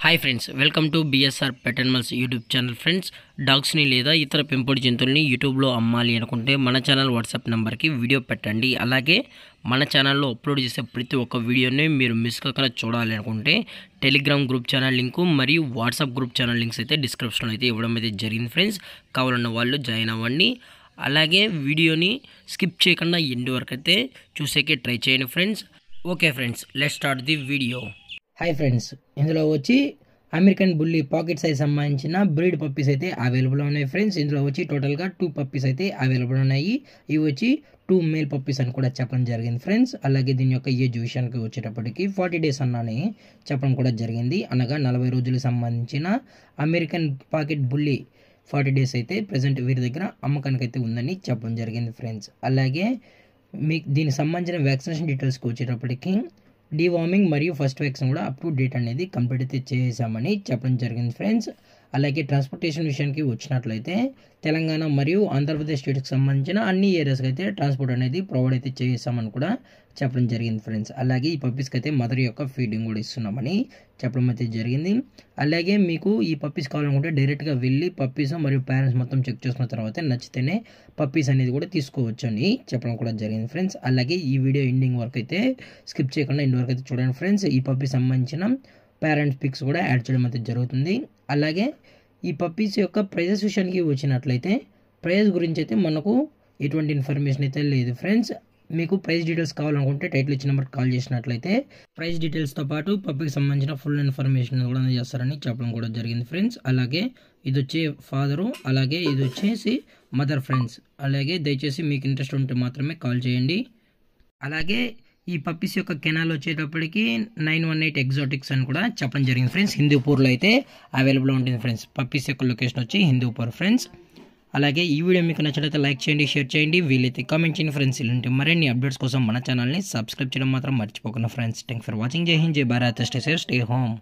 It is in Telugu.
Hi friends, welcome to BSR pet animals YouTube channel. Friends, డాగ్స్ని లేదా ఇతర పెంపుడు జంతువుల్ని యూట్యూబ్లో అమ్మాలి అనుకుంటే మన ఛానల్ వాట్సాప్ నెంబర్కి వీడియో పెట్టండి. అలాగే మన ఛానల్లో అప్లోడ్ చేసే ప్రతి ఒక్క వీడియోని మీరు మిస్ కాకుండా చూడాలి అనుకుంటే టెలిగ్రామ్ గ్రూప్ ఛానల్ లింకు మరియు వాట్సాప్ గ్రూప్ ఛానల్ లింక్స్ అయితే డిస్క్రిప్షన్లో అయితే ఇవ్వడం అయితే జరిగింది ఫ్రెండ్స్. కావాలన్న వాళ్ళు జాయిన్ అవ్వండి. అలాగే వీడియోని స్కిప్ చేయకుండా ఎండ్ వరకు అయితే చూసేకే ట్రై చేయండి friends. Okay friends, let's start the video. Hi friends, ఇందులో వచ్చి అమెరికన్ బుల్లీ పాకెట్ సైజ్ సంబంధించిన బ్రీడ్ పప్పీస్ అయితే అవైలబుల్ ఉన్నాయి ఫ్రెండ్స్. ఇందులో వచ్చి టోటల్గా 2 పప్పీస్ అయితే అవైలబుల్ ఉన్నాయి. ఇవి వచ్చి 2 మేల్ పప్పీస్ అని కూడా చెప్పడం జరిగింది ఫ్రెండ్స్. అలాగే దీని యొక్క ఏజ్ విషయానికి వచ్చేటప్పటికి 40 days అన్నని చెప్పడం కూడా జరిగింది. అనగా 40 రోజులకు సంబంధించిన అమెరికన్ పాకెట్ బుల్లీ 40 days అయితే ప్రజెంట్ వీరి దగ్గర అమ్మకానికి అయితే ఉందని చెప్పడం జరిగింది ఫ్రెండ్స్. అలాగే మీకు దీనికి సంబంధించిన వ్యాక్సినేషన్ డీటెయిల్స్కి వచ్చేటప్పటికి డీవార్మింగ్ మరియు ఫస్ట్ వ్యాక్సిన్ కూడా అప్ టు డేట్ అనేది కంప్లీట్ అయితే చేసామని చెప్పడం జరిగింది ఫ్రెండ్స్. అలాగే ట్రాన్స్పోర్టేషన్ విషయానికి వచ్చినట్లయితే తెలంగాణ మరియు ఆంధ్రప్రదేశ్ స్టేట్కి సంబంధించిన అన్ని ఏరియాస్కి అయితే ట్రాన్స్పోర్ట్ అనేది ప్రొవైడ్ అయితే చేసామని కూడా చెప్పడం జరిగింది ఫ్రెండ్స్. అలాగే ఈ పప్పీస్కి అయితే మదర్ యొక్క ఫీడింగ్ కూడా ఇస్తున్నామని చెప్పడం అయితే జరిగింది. అలాగే మీకు ఈ పప్పీస్ కావాలనుకుంటే డైరెక్ట్గా వెళ్ళి పప్పీస్ మరియు పేరెంట్స్ మొత్తం చెక్ చేసుకున్న తర్వాత నచ్చితేనే పప్పీస్ అనేది కూడా తీసుకోవచ్చు అని చెప్పడం కూడా జరిగింది ఫ్రెండ్స్. అలాగే ఈ వీడియో ఎండింగ్ వరకు అయితే స్కిప్ చేయకుండా ఎండ్ వరకు అయితే చూడండి ఫ్రెండ్స్. ఈ పప్పీస్ సంబంధించిన పేరెంట్స్ పిక్స్ కూడా యాడ్ చేయడం అయితే జరుగుతుంది. అలాగే ఈ పప్పీస్ యొక్క ప్రైజెస్ విషయానికి వచ్చినట్లయితే ప్రైస్ గురించి అయితే మనకు ఎటువంటి ఇన్ఫర్మేషన్ అయితే లేదు ఫ్రెండ్స్. మీకు ప్రైస్ డీటెయిల్స్ కావాలనుకుంటే టైటిల్ ఇచ్చిన నెంబర్కి కాల్ చేసినట్లయితే ప్రైస్ డీటెయిల్స్తో పాటు పప్పీకి సంబంధించిన ఫుల్ ఇన్ఫర్మేషన్ కూడా చేస్తారని చెప్పడం కూడా జరిగింది ఫ్రెండ్స్. అలాగే ఇది వచ్చే ఫాదరు, అలాగే ఇది వచ్చేసి మదర్ ఫ్రెండ్స్. అలాగే దయచేసి మీకు ఇంట్రెస్ట్ ఉంటే మాత్రమే కాల్ చేయండి. అలాగే ఈ పప్పీస్ యొక్క కెనాల్ వచ్చేటప్పటికి 918 ఎగ్జాటిక్స్ అని కూడా చెప్పడం జరిగింది ఫ్రెండ్స్. హిందూపూర్లో అయితే అవైలబుల్ ఉంటుంది ఫ్రెండ్స్. పప్పీస్ యొక్క లొకేషన్ వచ్చి హిందూపూర్ ఫ్రెండ్స్. అలాగే ఈ వీడియో మీకు నచ్చినట్లయితే లైక్ చేయండి, షేర్ చేయండి, వీలైతే కామెంట్ చేయండి ఫ్రెండ్స్. ఇలాంటి మరిన్ని అప్డేట్స్ కోసం మన ఛానల్ని సబ్స్క్రైబ్ చేయడం మాత్రం మర్చిపోకుండా ఫ్రెండ్స్. Thanks for watching. జై హింద్, జై Bharat, stay safe, stay home.